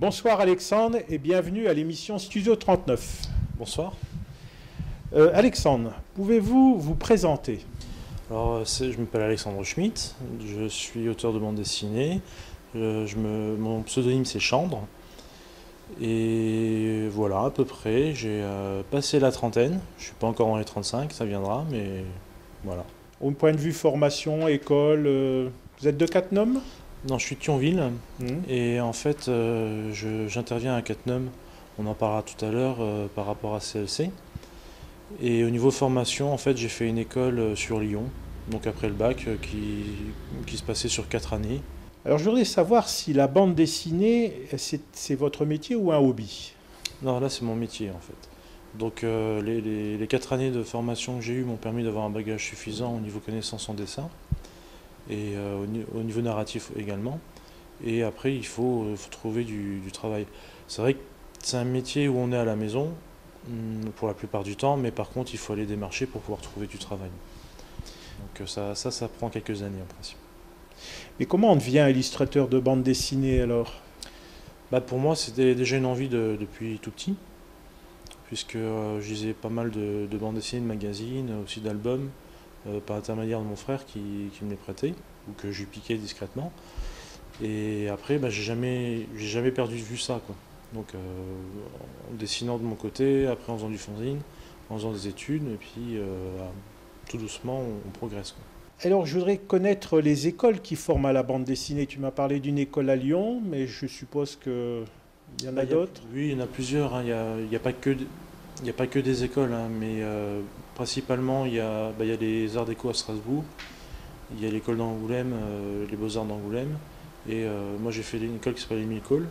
Bonsoir Alexandre et bienvenue à l'émission Studio 39. Bonsoir. Alexandre, pouvez-vous vous présenter? Alors, je m'appelle Alexandre Schmitt, je suis auteur de bande dessinée. Mon pseudonyme c'est Chandre. Et voilà, à peu près, j'ai passé la trentaine. Je suis pas encore dans les 35, ça viendra, mais voilà. Au point de vue formation, école, vous êtes de Cattenom? Non, je suis de Thionville, et en fait, j'interviens à Cattenom. On en parlera tout à l'heure par rapport à CLC. Et au niveau formation, en fait, j'ai fait une école sur Lyon, donc après le bac, qui se passait sur 4 années. Alors je voudrais savoir si la bande dessinée, c'est votre métier ou un hobby? Non, là, c'est mon métier, en fait. Donc les 4 années de formation que j'ai eues m'ont permis d'avoir un bagage suffisant au niveau connaissance en dessin, et au niveau narratif également. Et après, il faut trouver du travail. C'est vrai que c'est un métier où on est à la maison, pour la plupart du temps, mais par contre, il faut aller démarcher pour pouvoir trouver du travail. Donc ça prend quelques années en principe. Mais comment on devient illustrateur de bande dessinée alors? Pour moi, c'était déjà une envie depuis tout petit, puisque je lisais pas mal de bandes dessinées, de magazines, aussi d'albums, par intermédiaire de mon frère qui me les prêtait, ou que je lui piquais discrètement. Et après, j'ai jamais perdu de vue ça, quoi. Donc en dessinant de mon côté, après en faisant du fanzine, en faisant des études, et puis tout doucement on progresse, quoi. Alors je voudrais connaître les écoles qui forment à la bande dessinée. Tu m'as parlé d'une école à Lyon, mais je suppose qu'il y en a d'autres. Oui, il y en a plusieurs, hein. Il y a pas que des écoles, hein, mais principalement il y a les Arts Déco à Strasbourg, il y a l'école d'Angoulême, les Beaux-Arts d'Angoulême, et moi j'ai fait une école qui s'appelle Émile Cole.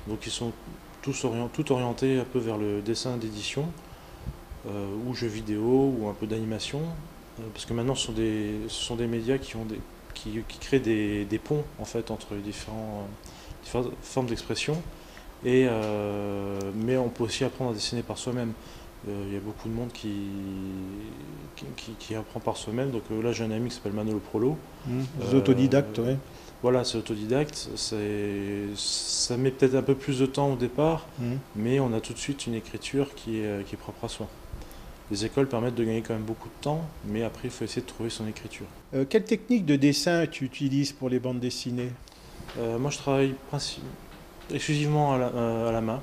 Donc ils sont tout orientés un peu vers le dessin d'édition, ou jeux vidéo, ou un peu d'animation, parce que maintenant ce sont des médias qui créent des ponts en fait entre les différentes formes d'expression, et mais on peut aussi apprendre à dessiner par soi-même. Il y a beaucoup de monde qui apprend par soi-même. Donc là j'ai un ami qui s'appelle Manolo Prolo. Des autodidactes, oui. Voilà, c'est autodidacte, ça met peut-être un peu plus de temps au départ, mais on a tout de suite une écriture qui est propre à soi. Les écoles permettent de gagner quand même beaucoup de temps, mais après il faut essayer de trouver son écriture. Quelle technique de dessin tu utilises pour les bandes dessinées? Moi je travaille exclusivement à la main.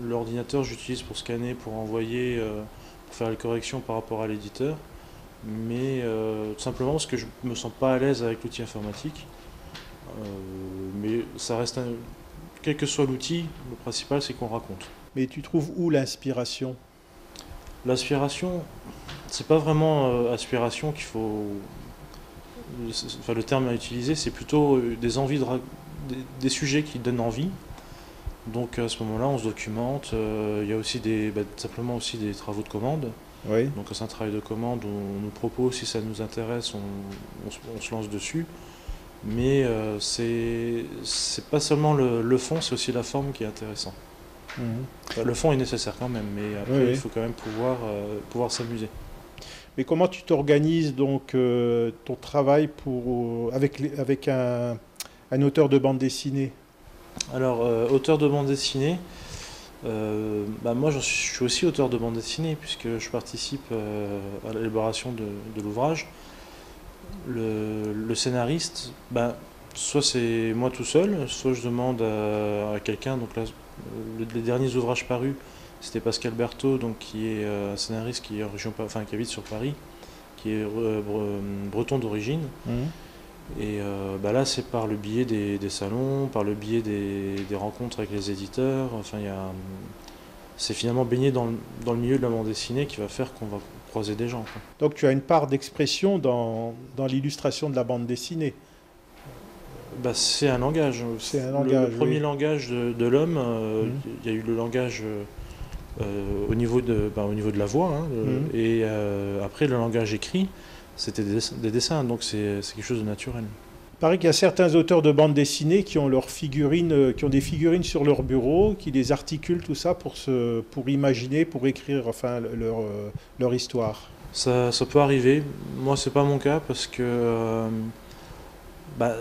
L'ordinateur j'utilise pour scanner, pour envoyer, pour faire les corrections par rapport à l'éditeur, mais tout simplement parce que je ne me sens pas à l'aise avec l'outil informatique. Mais ça reste quel que soit l'outil, le principal c'est qu'on raconte. Mais tu trouves où l'inspiration? L'aspiration, c'est pas vraiment aspiration qu'il faut. Enfin, le terme à utiliser, c'est plutôt des envies des sujets qui donnent envie. Donc à ce moment-là, on se documente. Il y a aussi simplement aussi des travaux de commande. Oui. Donc c'est un travail de commande, on nous propose, si ça nous intéresse, on se lance dessus. Mais c'est pas seulement le fond, c'est aussi la forme qui est intéressant. Le fond est nécessaire quand même, mais après il faut quand même pouvoir s'amuser. Mais comment tu t'organises donc ton travail avec un auteur de bande dessinée? Alors, auteur de bande dessinée, moi je suis aussi auteur de bande dessinée, puisque je participe à l'élaboration de l'ouvrage. Le scénariste, soit c'est moi tout seul, soit je demande à quelqu'un. Donc là, les derniers ouvrages parus, c'était Pascal Berthaud, donc qui est un scénariste qui habite sur Paris, qui est breton d'origine. Et là, c'est par le biais des salons, par le biais des rencontres avec les éditeurs. Enfin, c'est finalement baigné dans le milieu de la bande dessinée qui va faire qu'on va croiser des gens, quoi. Donc tu as une part d'expression dans l'illustration de la bande dessinée. C'est un langage. C'est un langage. Le premier langage de l'homme, il y a eu le langage au niveau de la voix, hein, et après le langage écrit, c'était des dessins, donc c'est quelque chose de naturel. Il paraît qu'il y a certains auteurs de bande dessinée qui ont qui ont des figurines sur leur bureau, qui les articulent tout ça pour imaginer, pour écrire leur histoire. Ça peut arriver. Moi, c'est pas mon cas parce que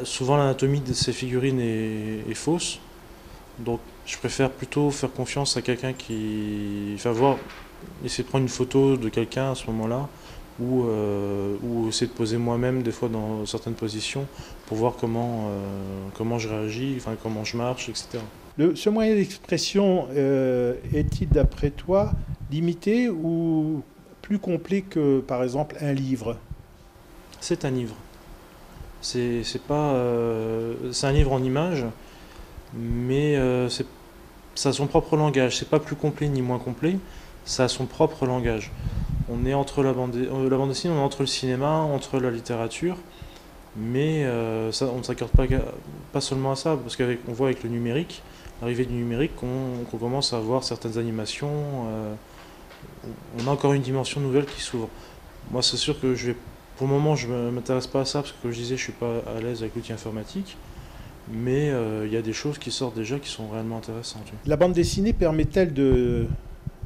souvent l'anatomie de ces figurines est fausse. Donc Je préfère plutôt faire confiance à quelqu'un qui... Enfin, essayer de prendre une photo de quelqu'un à ce moment-là, ou essayer de poser moi-même des fois dans certaines positions pour voir comment je réagis, enfin, comment je marche, etc. Ce moyen d'expression est-il, d'après toi, limité ou plus complet que, par exemple, un livre? C'est un livre. C'est pas, c'est un livre en images, mais ça a son propre langage. C'est pas plus complet ni moins complet, ça a son propre langage. On est entre la bande dessinée, on est entre le cinéma, entre la littérature, mais on ne s'accorde pas seulement à ça, parce qu'on voit avec le numérique, l'arrivée du numérique, qu'on commence à voir certaines animations, on a encore une dimension nouvelle qui s'ouvre. Moi, c'est sûr que pour le moment, je ne m'intéresse pas à ça, parce que comme je disais, je suis pas à l'aise avec l'outil informatique, mais il y a des choses qui sortent déjà qui sont réellement intéressantes. Oui. La bande dessinée permet-elle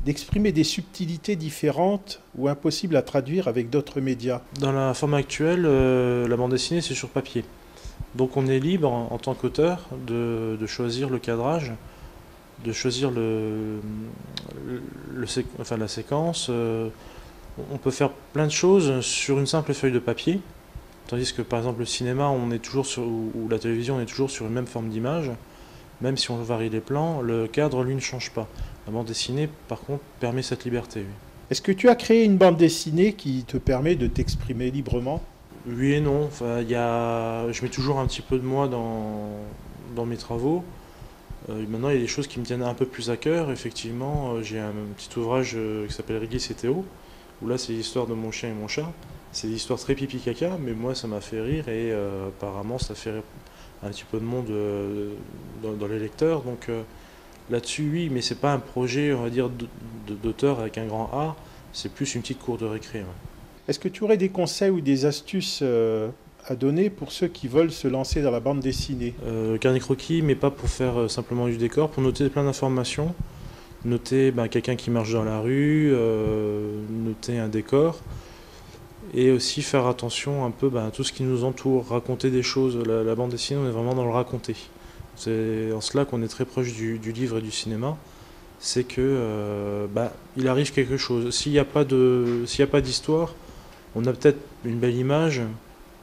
d'exprimer des subtilités différentes ou impossibles à traduire avec d'autres médias? Dans la forme actuelle, la bande dessinée, c'est sur papier. Donc on est libre en tant qu'auteur de choisir le cadrage, de choisir enfin, la séquence. On peut faire plein de choses sur une simple feuille de papier, tandis que par exemple le cinéma, ou la télévision, on est toujours sur une même forme d'image. Même si on varie les plans, le cadre, lui, ne change pas. La bande dessinée, par contre, permet cette liberté. Oui. Est-ce que tu as créé une bande dessinée qui te permet de t'exprimer librement? Oui et non. Enfin, je mets toujours un petit peu de moi dans mes travaux. Maintenant, il y a des choses qui me tiennent un peu plus à cœur. Effectivement, j'ai un petit ouvrage qui s'appelle Régis et Théo, où là, c'est l'histoire de mon chien et mon chat. C'est des histoires très pipi-caca, mais moi, ça m'a fait rire et apparemment, ça fait rire un petit peu de monde dans les lecteurs. Donc là-dessus, oui, mais c'est pas un projet, on va dire, d'auteur avec un grand A. C'est plus une petite cour de récré. Ouais. Est-ce que tu aurais des conseils ou des astuces à donner pour ceux qui veulent se lancer dans la bande dessinée? Carnet croquis, mais pas pour faire simplement du décor, pour noter plein d'informations. Noter quelqu'un qui marche dans la rue, noter un décor. Et aussi faire attention un peu à tout ce qui nous entoure, raconter des choses. La bande dessinée, on est vraiment dans le raconter. C'est en cela qu'on est très proche du livre et du cinéma. C'est que il arrive quelque chose. S'il n'y a pas d'histoire, on a peut-être une belle image,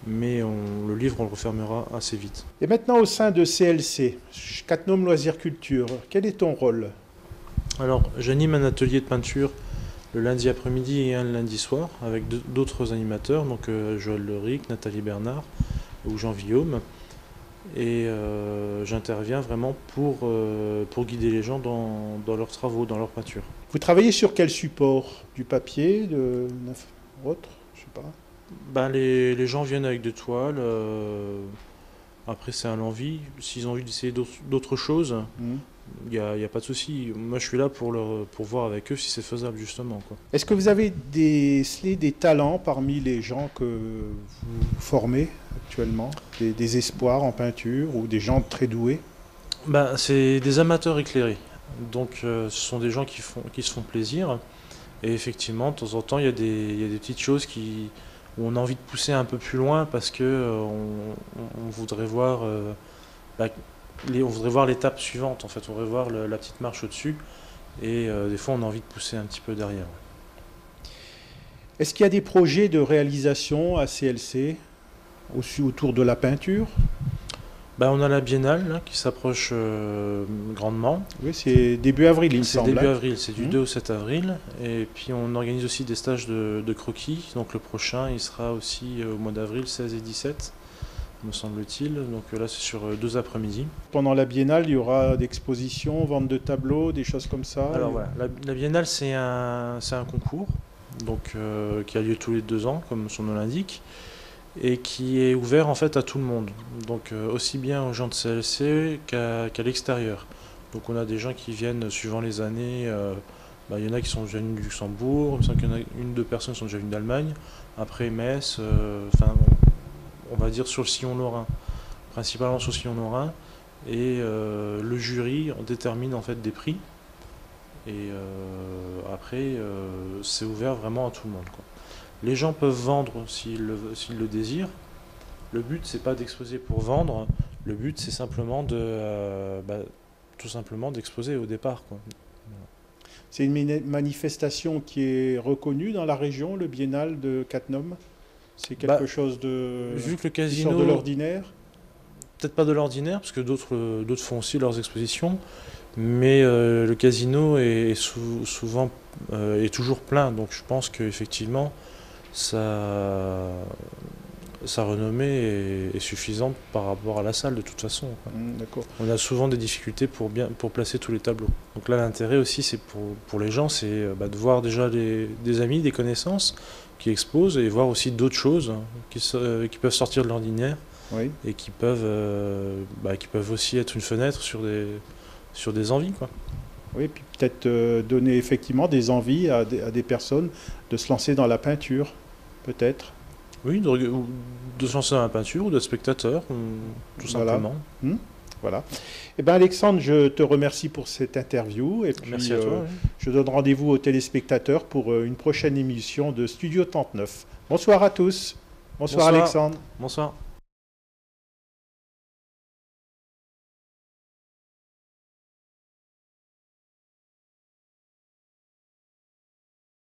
mais le livre, on le refermera assez vite. Et maintenant, au sein de CLC, Catnum Loisirs Culture, quel est ton rôle? Alors, j'anime un atelier de peinture le lundi après-midi et un le lundi soir avec d'autres animateurs, donc Joël Leric, Nathalie Bernard ou Jean Villaume. Et j'interviens vraiment pour guider les gens dans leurs travaux, dans leur peinture. Vous travaillez sur quel support? Du papier, autre? Je sais pas. Les gens viennent avec des toiles. Après, c'est à l'envie. S'ils ont envie d'essayer d'autres choses, il n'y a pas de souci. Moi, je suis là pour voir avec eux si c'est faisable, justement. Est-ce que vous avez décelé des talents parmi les gens que vous formez actuellement? Des espoirs en peinture ou des gens très doués? C'est des amateurs éclairés. Donc, ce sont des gens qui se font plaisir. Et effectivement, de temps en temps, il y a des petites choses où on a envie de pousser un peu plus loin parce que on voudrait voir... on voudrait voir l'étape suivante, en fait, on voudrait voir la petite marche au-dessus, et des fois on a envie de pousser un petit peu derrière. Est-ce qu'il y a des projets de réalisation à CLC aussi autour de la peinture? On a la Biennale là, qui s'approche grandement. Oui, c'est début avril, il me semble. C'est début avril, c'est du 2 au 7 avril, et puis on organise aussi des stages de croquis, donc le prochain il sera aussi au mois d'avril, 16 et 17. Me semble-t-il. Donc là, c'est sur 2 après-midi. Pendant la Biennale, il y aura d'expositions, vente de tableaux, des choses comme ça? Alors voilà, la Biennale, c'est un concours donc, qui a lieu tous les 2 ans, comme son nom l'indique, et qui est ouvert en fait à tout le monde. Donc aussi bien aux gens de CLC qu'à l'extérieur. Donc on a des gens qui viennent suivant les années. Il y en a qui sont déjà venus du Luxembourg, il me semble qu'il y en a 1-2 personnes qui sont déjà venues d'Allemagne. Après Metz, on va dire sur le sillon lorrain, principalement sur le sillon lorrain, et le jury détermine en fait des prix, et après c'est ouvert vraiment à tout le monde, quoi. Les gens peuvent vendre s'ils le désirent. Le but c'est pas d'exposer pour vendre, le but c'est simplement tout simplement d'exposer au départ, quoi. C'est une manifestation qui est reconnue dans la région, le biennale de Cattenom. C'est quelque Bah, chose de vu que le qui sort de casino, l'ordinaire. peut-être pas de l'ordinaire, parce que d'autres font aussi leurs expositions, mais le casino souvent est toujours plein, donc je pense qu'effectivement sa, sa renommée est suffisante par rapport à la salle de toute façon, quoi. D'accord. On a souvent des difficultés pour placer tous les tableaux. Donc là, l'intérêt aussi, c'est pour les gens, c'est de voir déjà des amis, des connaissances qui exposent et voir aussi d'autres choses qui peuvent sortir de l'ordinaire Oui. et qui peuvent aussi être une fenêtre sur des envies, quoi. Oui, puis peut-être donner effectivement des envies à des personnes de se lancer dans la peinture, peut-être. Oui, ou de se lancer dans la peinture ou d'être spectateur, tout Voilà. simplement. Voilà. Eh bien, Alexandre, je te remercie pour cette interview. Et puis, Merci à toi. Oui. je donne rendez-vous aux téléspectateurs pour une prochaine émission de Studio 39. Bonsoir à tous. Bonsoir, Bonsoir. Alexandre. Bonsoir.